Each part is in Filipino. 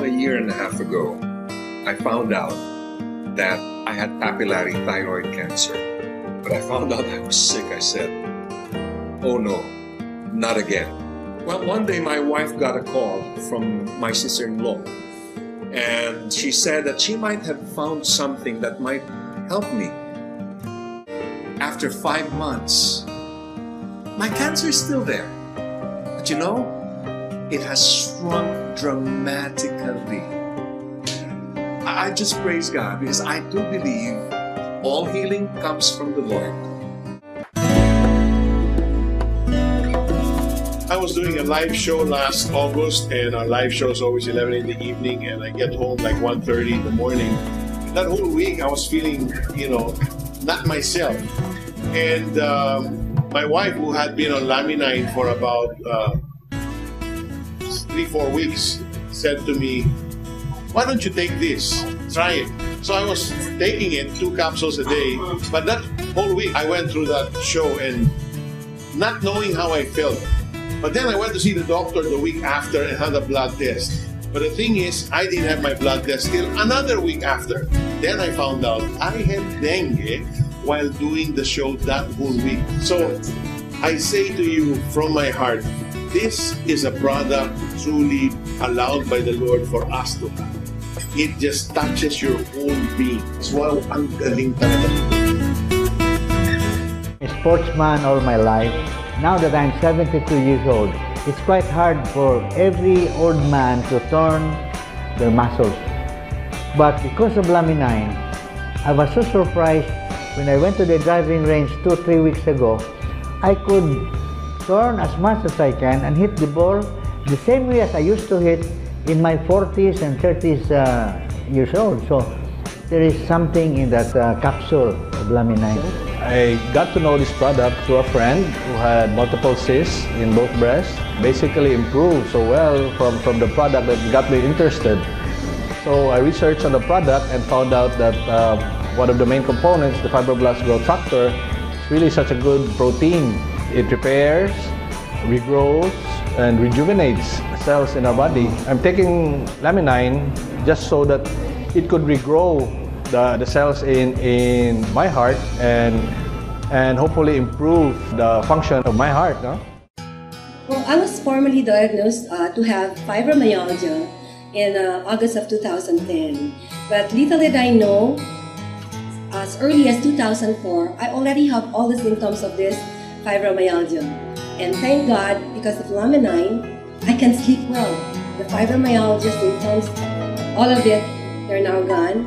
a year and a half ago, I found out that I had papillary thyroid cancer. But I found out I was sick. I said, oh no, not again. Well, one day my wife got a call from my sister-in-law, and she said that she might have found something that might help me. After 5 months, my cancer is still there. But you know, it has shrunk dramatically. I just praise God because I do believe all healing comes from the Lord. I was doing a live show last August, and our live show is always 11 in the evening, and I get home like 1:30 in the morning. That whole week I was feeling, not myself. And my wife, who had been on Laminine for about 3-4 weeks, said to me, why don't you take this? Try it. So I was taking it, 2 capsules a day. But that whole week I went through that show and not knowing how I felt. But then I went to see the doctor the week after and had a blood test. But the thing is, I didn't have my blood test till another week after. Then I found out I had dengue while doing the show that whole week. So I say to you from my heart, this is a product truly allowed by the Lord for us to have. It just touches your whole being. Wow, ang galing talaga. A sportsman all my life. Now that I'm 72 years old, it's quite hard for every old man to turn their muscles. But because of Laminine, I was so surprised when I went to the driving range 2-3 weeks ago. I could turn as much as I can and hit the ball the same way as I used to hit in my 40s and 30s years old. So there is something in that capsule of Laminine. I got to know this product through a friend who had multiple cysts in both breasts. Basically improved so well from the product that got me interested. So I researched on the product and found out that one of the main components, the fibroblast growth factor, is really such a good protein. It repairs, regrows, and rejuvenates cells in our body. I'm taking Laminine just so that it could regrow the cells in my heart and hopefully improve the function of my heart. No? Well, I was formally diagnosed to have fibromyalgia in August of 2010. But little did I know, as early as 2004, I already have all the symptoms of this fibromyalgia. And thank God, because of Laminine, I can sleep well. The fibromyalgia symptoms, all of it, they're now gone.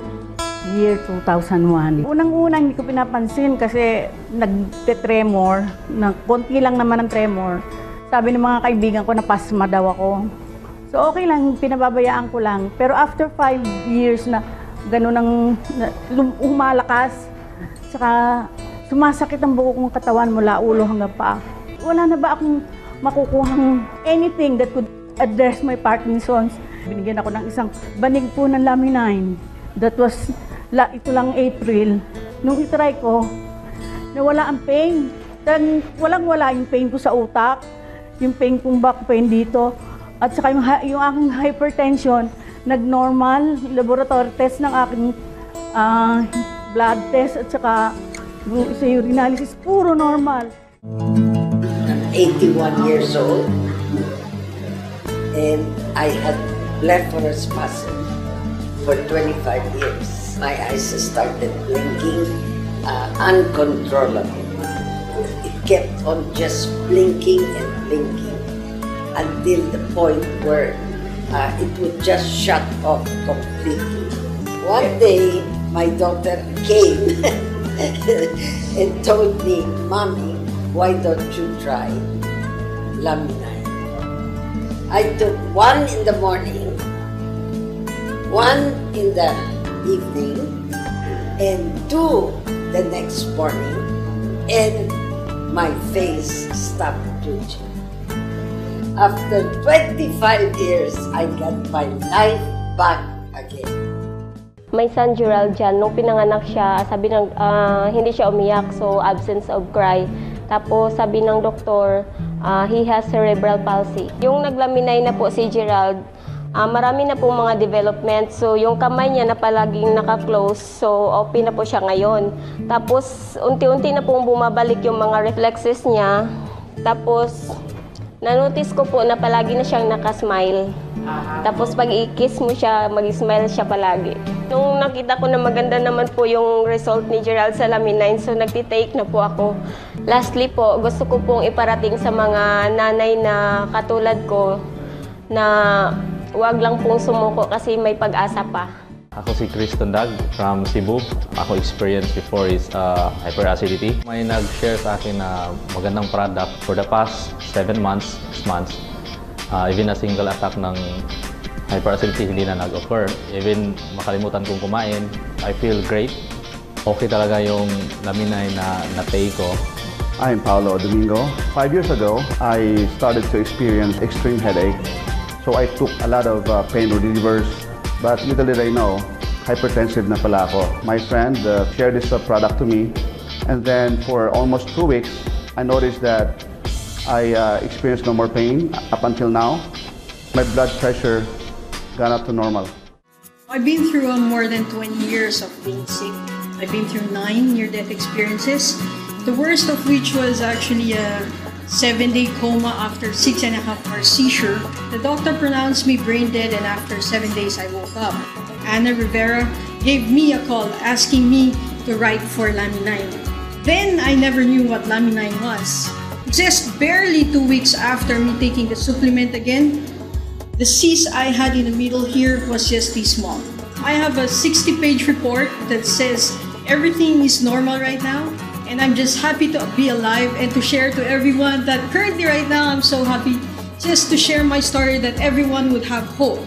Year 2001. Unang-unang hindi ko pinapansin kasi nagte-tremor, konti lang naman ang tremor. Sabi ng mga kaibigan ko, napasma daw ako. So okay lang, pinababayaan ko lang. Pero after 5 years na gano'n ang humalakas, saka sumasakit ang buko kong katawan mula ulo hanggang paa. Wala na ba akong makukuhang anything that could address my Parkinson's? Binigyan ako ng isang banig po ng Laminine. That was ito lang April. Nung itry ko, nawala ang pain. Walang-wala yung pain ko sa utak, yung pain kong back pain dito, at saka yung aking hypertension, nag-normal, laboratory test ng aking blood test, at saka sa urinalysis, puro normal. I'm 81 years old, and I had blepharospasm for 25 years. My eyes started blinking uncontrollably. It kept on just blinking and blinking until the point where it would just shut off completely. One day, my daughter came and told me, "Mommy, why don't you try Laminine?" I took 1 in the morning, 1 in the evening, and 2 the next morning, and my face stopped twitching. After 25 years, I got my life back again. My son Gerald dyan, nung pinanganak siya, sabi ng hindi siya umiyak, so absence of cry. Tapos sabi ng doktor, he has cerebral palsy. Yung naglaminay na po si Gerald, Marami na pong mga development. So, yung kamay niya na palaging naka-close, so open na po siya ngayon. Tapos, unti-unti na pong bumabalik yung mga reflexes niya. Tapos, na-notice ko po na palagi na siyang nakasmile. Tapos, pag i-kiss mo siya, mag-smile siya palagi. Nung nakita ko na maganda naman po yung result ni Gerald sa Lamin-9, so nagtitake na po ako. Lastly po, gusto ko pong iparating sa mga nanay na katulad ko na huwag lang pong sumuko kasi may pag-asa pa. Ako si Chris Tundag from Cebu. Ako experience before is hyperacidity. May nag-share sa akin na magandang product for the past 7 months, 6 months. Even a single attack ng hyperacidity hindi na nag-occur. Even makalimutan kong kumain, I feel great. Okay talaga yung Lamin-9 na na-take ko. I'm Paolo Domingo. 5 years ago, I started to experience extreme headache. So I took a lot of pain relievers, but little did I know, hypertensive na pala ako. My friend shared this product to me, and then for almost 2 weeks, I noticed that I experienced no more pain up until now. My blood pressure got up to normal. I've been through more than 20 years of being sick. I've been through 9 near-death experiences, the worst of which was actually a 7-day coma after 6.5-hour seizure. The doctor pronounced me brain dead, and after 7 days I woke up. Ana Rivera gave me a call asking me to write for Lamin-9. Then I never knew what Lamin-9 was. Just barely 2 weeks after me taking the supplement again, the cyst I had in the middle here was just this small. I have a 60-page report that says everything is normal right now. And I'm just happy to be alive and to share to everyone that currently right now I'm so happy just to share my story that everyone would have hope.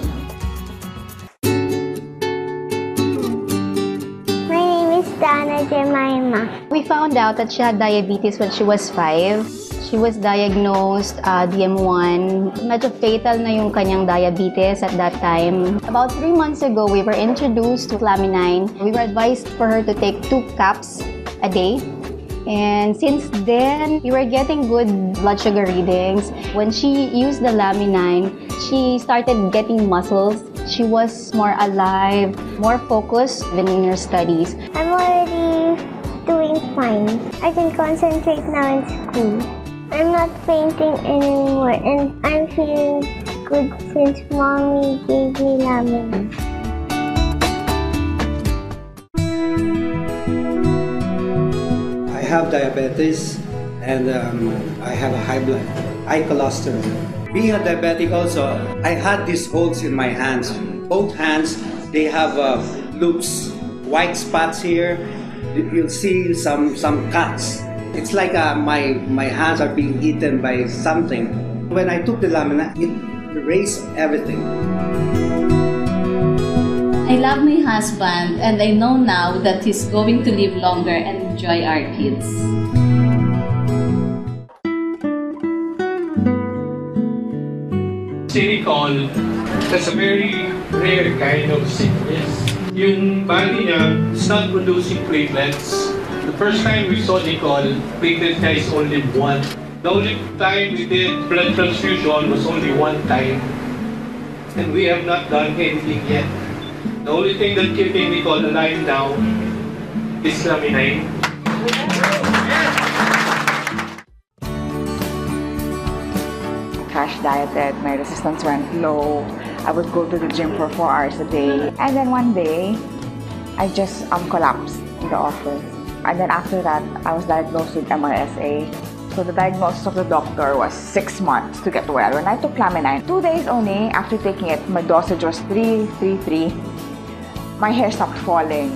My name is Dana Jemima. We found out that she had diabetes when she was 5. She was diagnosed DM1. Medyo fatal na yung kanyang diabetes at that time. About 3 months ago, we were introduced to Lamin-9. We were advised for her to take 2 caps a day. And since then, we were getting good blood sugar readings. When she used the Lamin-9, she started getting muscles. She was more alive, more focused even in her studies. I'm already doing fine. I can concentrate now in school. I'm not fainting anymore, and I'm feeling good since Mommy gave me Lamin-9. I have diabetes, and I have a high cholesterol. Being a diabetic also, I had these holes in my hands. Both hands, they have loops, white spots here. You'll see some cuts. It's like my hands are being eaten by something. When I took the Lamin-9, it erased everything. I love my husband, and I know now that he's going to live longer and enjoy our kids. Silicone, that's a very rare kind of sickness. Yung body niya is not producing platelets. The first time we saw Nicole, platelet niya is only 1. The only time we did blood transfusion was only 1 time. And we have not done anything yet. The only thing that keeping Nicole alive now is Lamin-9. Crash dieted, my resistance went low. I would go to the gym for 4 hours a day. And then one day, I just collapsed in the office. And then after that, I was diagnosed with MRSA. So the diagnosis of the doctor was 6 months to get well. When I took Lamin-9, 2 days only after taking it, my dosage was 3. My hair stopped falling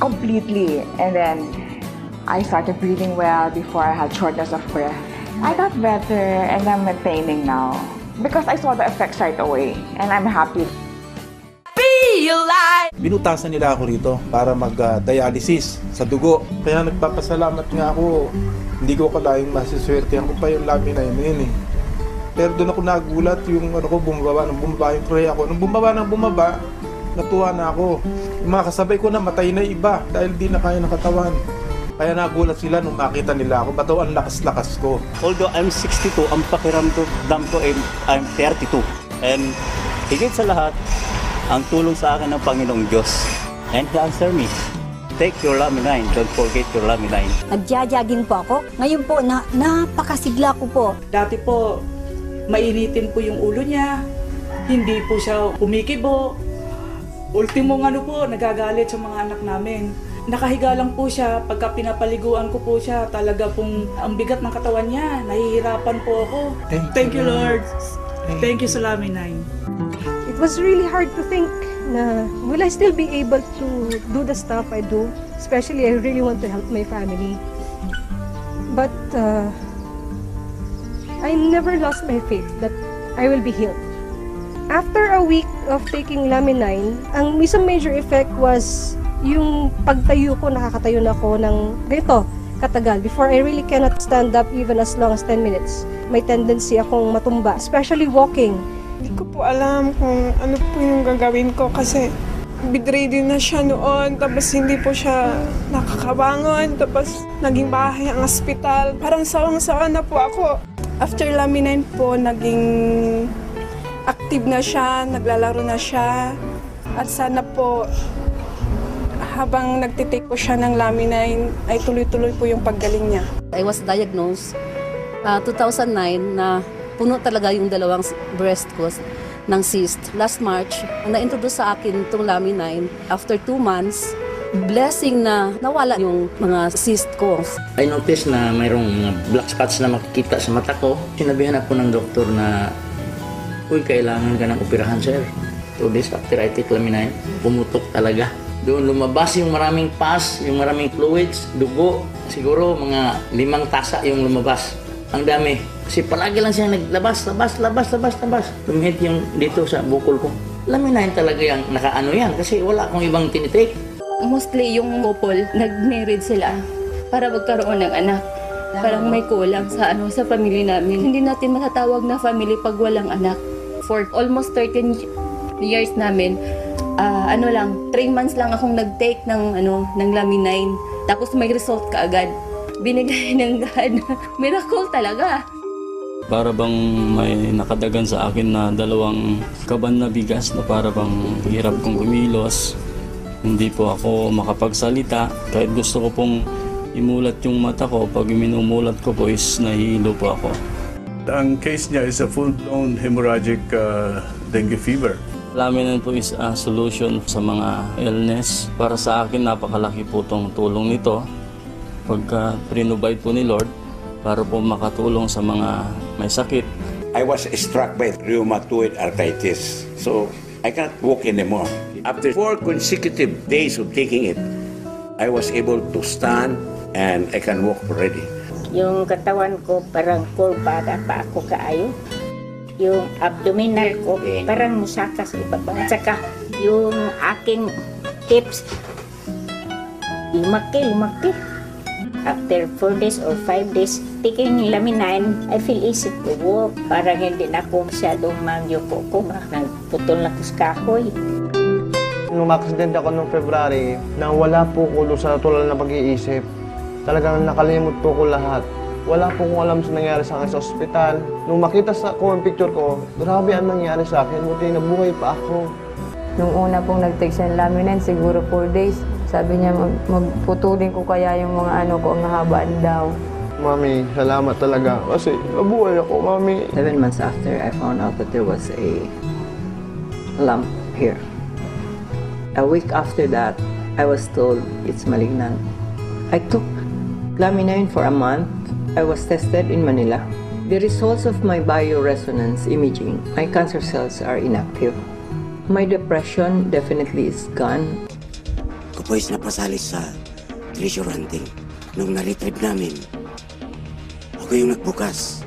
completely, and then I started breathing well before I had shortness of breath. I got better, and I'm maintaining now because I saw the effects right away, and I'm happy. Binutasan nila ako rito para mag-dialysis sa dugo. Kaya nagpapasalamat nga ako. Hindi ko kalaing masiswertehan ko pa yung Lamin-9 na yun eh. Pero doon ako nagulat yung bumaba yung tray ako. Nung bumaba, natuwa na ako. Yung mga kasabay ko na matay na iba dahil di na kaya ng katawan. Kaya nagulat sila nung makita nila ako. Ba't ang lakas-lakas ko? Although I'm 62, ang pakiramdam ko I'm 32. And Higit sa lahat, ang tulong sa akin ng Panginoong Diyos. And He answered me. Take your Laminin, don't forget your Laminin. Nagja-jogging po ako. Ngayon po, napakasigla ko po. Dati po, mainitin po yung ulo niya. Hindi po siya kumikibo. Ultimong nagagalit sa mga anak namin. Nakahiga lang po siya, pagka pinapaliguan ko po siya, talaga pong ang bigat ng katawan niya, nahihirapan po ako. Thank you, Lord. Thank you sa Laminin. It was really hard to think na will I still be able to do the stuff I do? Especially, I really want to help my family. But I never lost my faith that I will be healed. After a week of taking Laminin, ang isang major effect was yung pagtayo ko, nakakatayo na ako ng ganito katagal. Before, I really cannot stand up even as long as 10 minutes. May tendency akong matumba, especially walking. Hindi ko po alam kung ano po yung gagawin ko kasi bedridden na siya noon, tapos hindi po siya nakakabangon, tapos naging bahay ang ospital. Parang sawang-sawa na po ako. After Laminin po, naging active na siya, naglalaro na siya. At sana po, habang nagtitake po siya ng Laminin, ay tuloy-tuloy po yung paggaling niya. I was diagnosed 2009 na puno talaga yung dalawang breast ko ng cyst. Last March, na-introduce sa akin itong Laminin. After 2 months, blessing na nawala yung mga cyst ko. I noticed na mayroong mga black spots na makikita sa mata ko. Sinabihan ako ng doktor na, uy, kailangan ka ng operahan, sir. 2 days after I take Laminin, pumutok talaga. Doon lumabas yung maraming pus, yung maraming fluids, dugo. Siguro mga 5 tasa yung lumabas. Ang dami. Kasi palagi lang siya naglabas. Lumihit yung dito sa bukol ko. Laminin talaga yung nakaano yan kasi wala akong ibang tinitake. Mostly yung couple, nag-married sila para magkaroon ng anak. Parang may kulang sa sa pamilya namin. Hindi natin matatawag na family pag walang anak. For almost 13 years namin, 3 months lang akong nag-take ng Laminin. Tapos may result kaagad. Binigay ng God. Miracle talaga. Para bang may nakadagan sa akin na 2 kaban na bigas na para bang hirap kong kumilos. Hindi po ako makapagsalita. Kahit gusto ko pong imulat yung mata ko, pag minumulat ko po is nahihilo po ako. Ang case niya is a full-blown hemorrhagic dengue fever. Laminin po is a solution sa mga illness. Para sa akin, napakalaki po itong tulong nito. Pagka prinobide po ni Lord, para po makatulong sa mga may sakit. I was struck by rheumatoid arthritis, so I cannot walk anymore. After 4 consecutive days of taking it, I was able to stand and I can walk already. Yung katawan ko parang kurba pa ako kaayo. Yung abdominal ko parang musaka sa ibaba. Saka yung aking hips, lumaki. After 4 days or 5 days, taking Laminin, I feel easy to walk. Parang hindi na ako masyadong mangyuko ko. Nagputol na ko sa kahoy. Nung accident ako noong February, na wala po ko sa tulad na pag-iisip. Talagang nakalimot po ko lahat. Wala po kong alam sa nangyari sa akin sa ospital. Nung makita ko ang picture ko, grabe ang nangyari sa akin. Buti nabuhay pa ako. Nung una pong nag-take siya ng Laminin, siguro 4 days. Sabi niya, magputulin ko kaya yung mga ang nahabaan daw. Mami, salamat talaga kasi nabuhay ako, Mami. 7 months after, I found out that there was a lump here. A week after that, I was told it's malignant. I took Laminin for a month. I was tested in Manila. The results of my bioresonance imaging, my cancer cells are inactive. My depression definitely is gone. Ako po is napasali sa treasure hunting. Nung na-retrieve namin, ako yung nagbukas.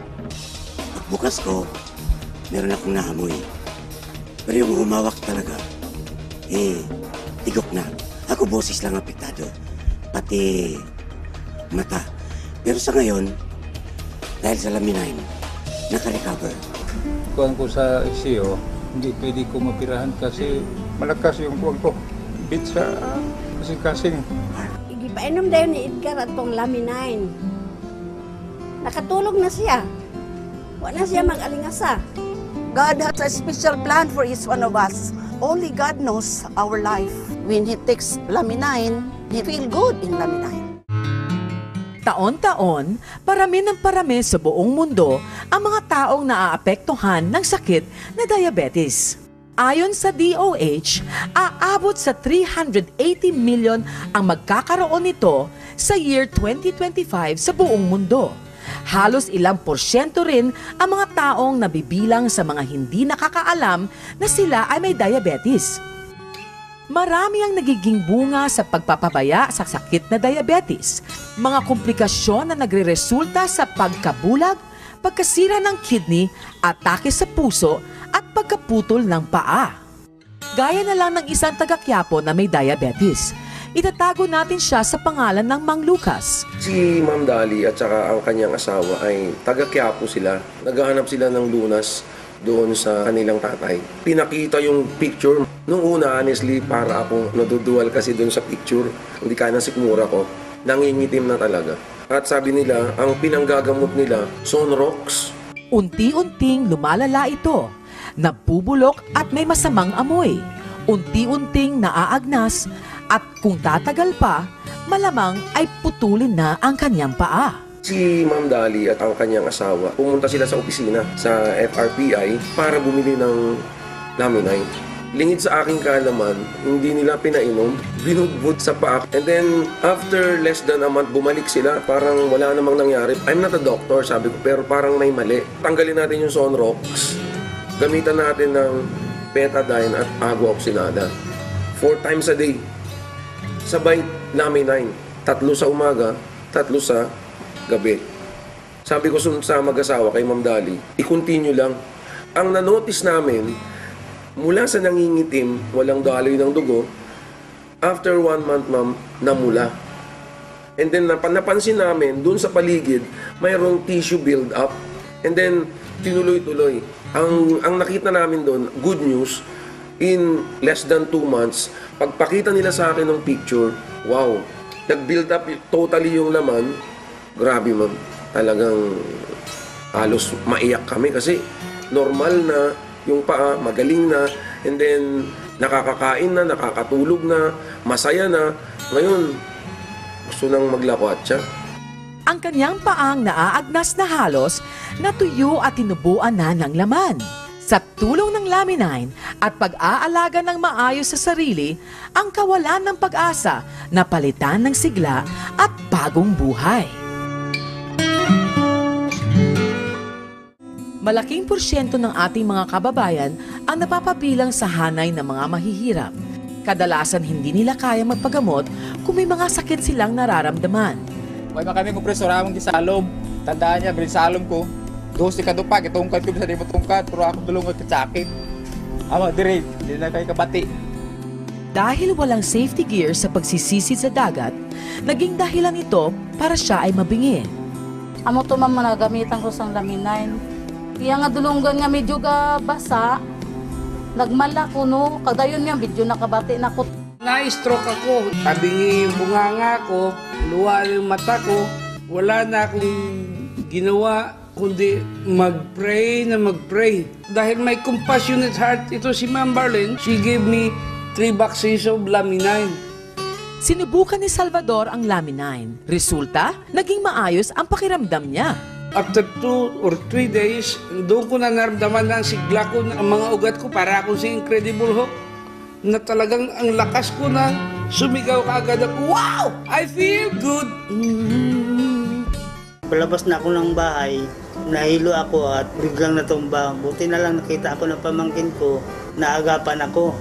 Pagbukas ko, meron akong nahamoy. Pero yung humawak talaga, tigok na. Ako boses lang apektado, pati mata. Pero sa ngayon, dahil sa Laminin, naka-recover. Kuwan ko sa ICU, hindi pwede ko mapirahan kasi malakas yung kuwan ko. Bit sa kasing-kasing. Ipainom daw ni Edgar atong Laminin. Nakatulog na siya. Wala na siya mag-alingasa. God has a special plan for each one of us. Only God knows our life. When He takes Laminine, He feel good in Laminine. Taon-taon, parami ng parami sa buong mundo ang mga taong naaapektuhan ng sakit na diabetes. Ayon sa DOH, aabot sa 380 million ang magkakaroon nito sa year 2025 sa buong mundo. Halos ilang porsyento rin ang mga taong nabibilang sa mga hindi nakakaalam na sila ay may diabetes. Marami ang nagiging bunga sa pagpapabaya sa sakit na diabetes. Mga komplikasyon na nagreresulta sa pagkabulag, pagkasira ng kidney, atake sa puso at pagkaputol ng paa. Gaya na lang ng isang taga-Quiapo na may diabetes. Itatago natin siya sa pangalan ng Mang Lucas. Si Ma'am Dali at saka ang kanyang asawa ay taga-Quiapo sila. Naghahanap sila ng lunas doon sa kanilang tatay. Pinakita yung picture. Nung una, honestly, para ako nadudual kasi doon sa picture. Hindi kaya ng sikmura ko. Nangingitim na talaga. At sabi nila, ang pinanggagamot nila, Sonrox. Unti-unting lumalala ito. Nabubulok at may masamang amoy. Unti-unting naaagnas at kung tatagal pa, malamang ay putulin na ang kanyang paa. Si Ma'am Dali at ang kanyang asawa, pumunta sila sa opisina sa FRPI para bumili ng Laminine. Lingid sa aking kaalaman, hindi nila pinainom, binugbod sa paa. And then, after less than a month, bumalik sila. Parang wala namang nangyari. I'm not a doctor, sabi ko, pero parang may mali. Tanggalin natin yung Sonrox. Gamitan natin ng Betadine at Agua Oxinada. 4 times a day. Sabay Laminine. 3 sa umaga, 3 sa gabi. Sabi ko sa mag-asawa kay Ma'am Dali, i-continue lang. Ang na-notice namin, mula sa nangingitim, walang daloy ng dugo, after 1 month, ma'am, namula. And then napansin namin, dun sa paligid, mayroong tissue build up. And then, tinuloy-tuloy. Ang nakita namin dun, good news, in less than 2 months, pagpakita nila sa akin ng picture, wow, nag-build up totally yung laman. Grabe, ma'am. Talagang halos maiyak kami kasi normal na yung paa, magaling na, and then nakakakain na, nakakatulog na, masaya na. Ngayon, gusto nang maglakwat siya. Ang kanyang paang naaagnas na halos, natuyo at tinubuan na ng laman. Sa tulong ng Laminine at pag-aalaga ng maayos sa sarili, ang kawalan ng pag-asa na palitan ng sigla at bagong buhay. Malaking porsyento ng ating mga kababayan ang napapabilang sa hanay ng mga mahihirap. Kadalasan hindi nila kaya magpagamot kung may mga sakit silang nararamdaman. May kami kong preso ramang gisalom. Tandaan niya, brinsalom ko. 12 ka dupag, itungkad ko bisa di mo tungkad, pero ako dulong sakit. Ama, dire, hindi na kayo kabati. Dahil walang safety gear sa pagsisisid sa dagat, naging dahilan ito para siya ay mabingi. Amo to ma'am, nagamitan ko sang Laminine. Kaya nga dulunggan nga medyo ga basa, nagmala ko no, kadayon nga medyo nakabati na ko. Na-stroke ako, tabingi yung bunganga ko, luwa yung mata ko, wala na akong ginawa kundi mag-pray na mag-pray. Dahil may compassionate heart ito si Ma'am Barlin, she gave me 3 boxes of Laminine. Sinubukan ni Salvador ang Laminine. Resulta, naging maayos ang pakiramdam niya. After 2 or 3 days, doon ko na naramdaman ng sigla ko, ang mga ugat ko, para akong si Incredible Hulk, na talagang ang lakas ko na sumigaw kaagad ako, wow! I feel good! Palabas na ako ng bahay, nahilo ako at biglang natumba. Buti na lang nakita ako ng pamangkin ko, naagapan ako.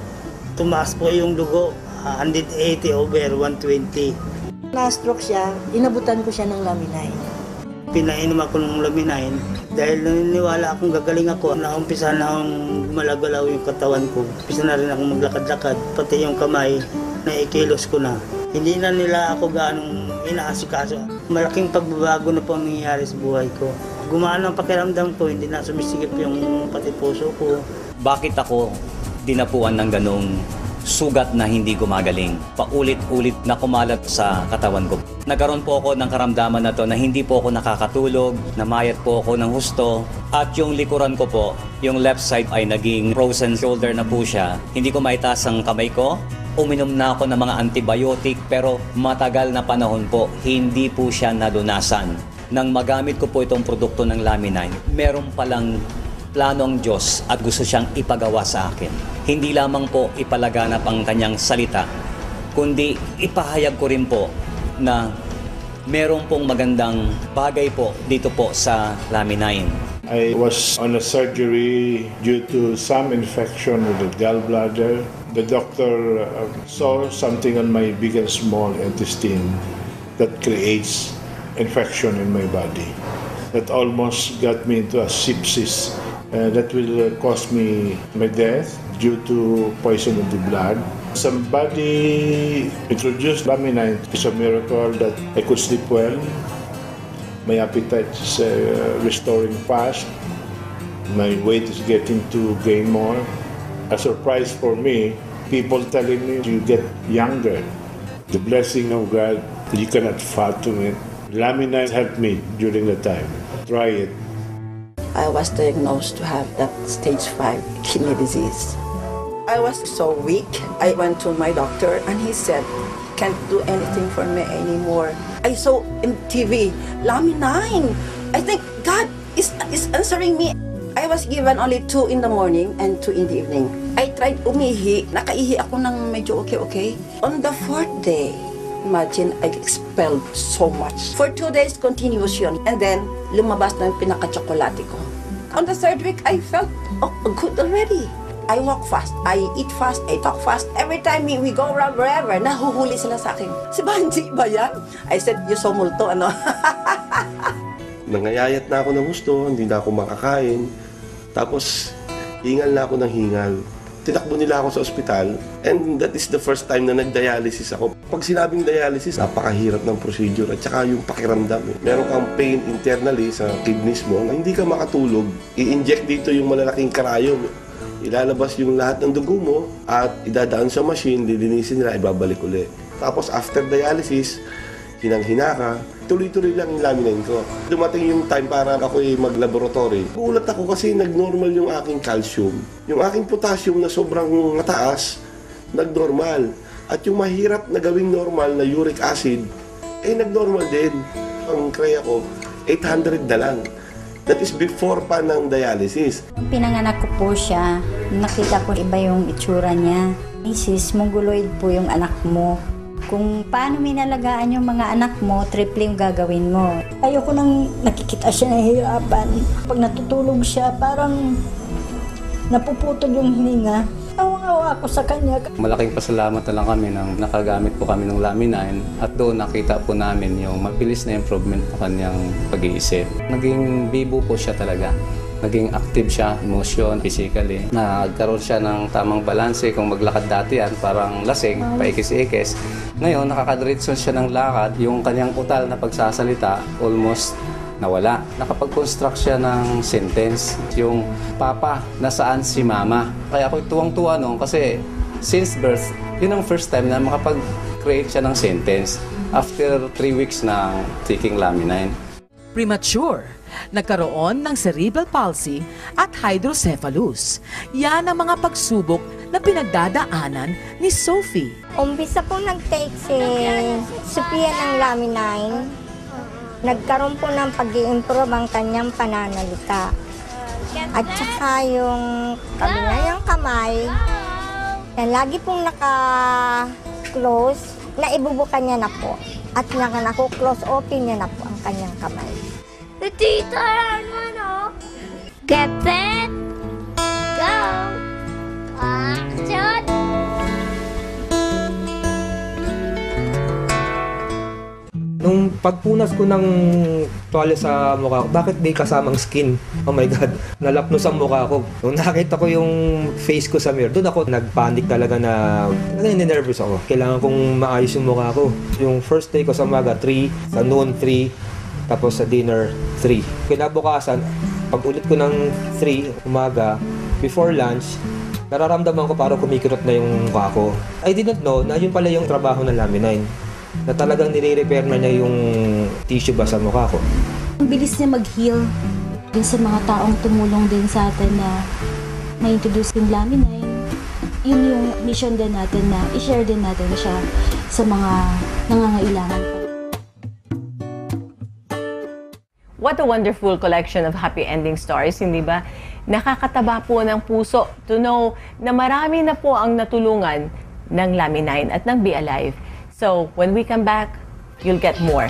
Tumaas po yung dugo, 180 over 120. Na-stroke siya, inabutan ko siya ng Laminine. Pinainom ako ng Laminine dahil naniniwala akong gagaling ako. Naumpisa na akong malagalaw yung katawan ko. Umpisa na rin akong maglakad-lakad, pati yung kamay, naikilos ko na. Hindi na nila ako gaanong inaasikaso. Malaking pagbabago na po ang nangyayari sa buhay ko. Gumaan ang pakiramdam ko, hindi na sumisigip yung pati puso ko. Bakit ako dinapuan ng ganong sugat na hindi gumagaling. Paulit-ulit na kumalat sa katawan ko. Nagkaroon po ako ng karamdaman na to na hindi po ako nakakatulog, namayat po ako ng husto, at yung likuran ko po, yung left side ay naging frozen shoulder na po siya. Hindi ko maitaas ang kamay ko. Uminom na ako ng mga antibiotic pero matagal na panahon po, hindi po siya nalunasan. Nang magamit ko po itong produkto ng Laminin, meron palang plano ang Diyos at gusto siyang ipagawa sa akin. Hindi lamang po ipalaganap ang kanyang salita, kundi ipahayag ko rin po na meron pong magandang bagay po dito po sa Laminin. I was on a surgery due to some infection with the gallbladder. The doctor saw something on my big and small intestine that creates infection in my body. That almost got me into a sepsis. That will cause me my death due to poison in the blood. Somebody introduced Laminin. It's a miracle that I could sleep well. My appetite is restoring fast. My weight is getting to gain more. A surprise for me, people telling me you get younger. The blessing of God, you cannot fathom it. Laminin helped me during the time. Try it. I was diagnosed to have that stage 5 kidney disease. I was so weak. I went to my doctor and he said, can't do anything for me anymore. I saw in TV, Laminin. I think God is answering me. I was given only 2 in the morning and 2 in the evening. I tried umihi. Nakaihi ako ng medyo okay. On the 4th day, imagine, I expelled so much. For 2 days, continuous yun. And then, lumabas na yung pinaka-tsokolate ko. On the 3rd week, I felt good already. I walk fast, I eat fast, I talk fast. Every time we go around wherever, nahuhuli sila sa akin. Si Banji ba yan? I said, you so multo, ano? Nangayayat na ako ng gusto, hindi na ako makakain. Tapos, hingal na ako ng hingal. Tinakbo nila ako sa ospital and that is the first time na nag-dialysis ako. Pag sinabing dialysis, napakahirap ng procedure at saka yung pakiramdam. Meron kang pain internally sa kidneys mo na hindi ka makatulog. I-inject dito yung malalaking karayom. Ilalabas yung lahat ng dugo mo at idadaan sa machine, lilinisin nila, ibabalik ulit. Tapos after dialysis, hinang-hina ka, tuloy-tuloy lang yung Laminin ko. Dumating yung time para ako mag-laboratory. Gulat ako kasi nag-normal yung aking calcium. Yung aking potassium na sobrang mataas, nag-normal. At yung mahirap na gawing normal na uric acid, nag-normal din. Ang kreya ko, 800 na lang. That is before pa ng dialysis. Pinanganak ko po siya, nakita ko iba yung itsura niya. Mrs., mongoloid po yung anak mo. Kung paano minalagaan yung mga anak mo, triple yung gagawin mo. Ayoko nang nakikita siya nahihirapan. Pag natutulog siya, parang napuputol yung hininga. Awang-awa ako sa kanya. Malaking pasalamat na lang kami nang nakagamit po kami ng Laminin at doon nakita po namin yung mabilis na improvement po kanyang pag-iisip. Naging bibo po siya talaga. Naging active siya, emotion, physically. Nagkaroon siya ng tamang balanse. Kung maglakad dati yan, parang lasing, paikis-ikis. Ngayon, nakakadiretso siya ng lakad. Yung kanyang utal na pagsasalita, almost nawala. Nakapag-construct siya ng sentence. Yung, Papa, nasaan si Mama? Kaya ako tuwang-tuwa noon kasi since birth, yun ang first time na makapag-create siya ng sentence after 3 weeks na taking Laminin. Premature, nagkaroon ng cerebral palsy at hydrocephalus. Yan ang mga pagsubok na pinagdadaanan ni Sophie. Umpisa po nag-take si Sophia ng Laminin. Nagkaroon po ng pag-i-improve ang kanyang pananalita. At saka yung kabilang kamay, na lagi pong naka-close, naibubukan niya na po. At naka-close open niya na po ang kanyang kamay. Tita, get set, go! Action! Nung pagpunas ko ng tuwalya sa mukha ko, bakit di kasamang skin? Oh my God, nalapnos ang mukha ko. Nung nakita ko yung face ko sa mirror, doon ako nagpanic talaga na nervous ako. Kailangan kong maayos yung mukha ko. Yung first day ko sa umaga, 3, sa noon 3, tapos sa dinner 3. Kinabukasan, pag ulit ko ng 3 umaga, before lunch, Nararamdaman ko parang kumikirot na yung mukha ko. I didn't know na yun pala yung trabaho ng Lamine. Na talagang nire-repair na niya yung tissue ba sa mukha ko. Ang bilis niya mag-heal din sa mga taong tumulong din sa atin na ma-introduce yung Lamine. Yun yung mission din natin na i-share din natin siya sa mga nangangailangan. What a wonderful collection of happy ending stories, hindi ba? Nakakataba po ng puso to know na marami na po ang natulungan ng Lamine at ng Be Alive. So, when we come back, you'll get more.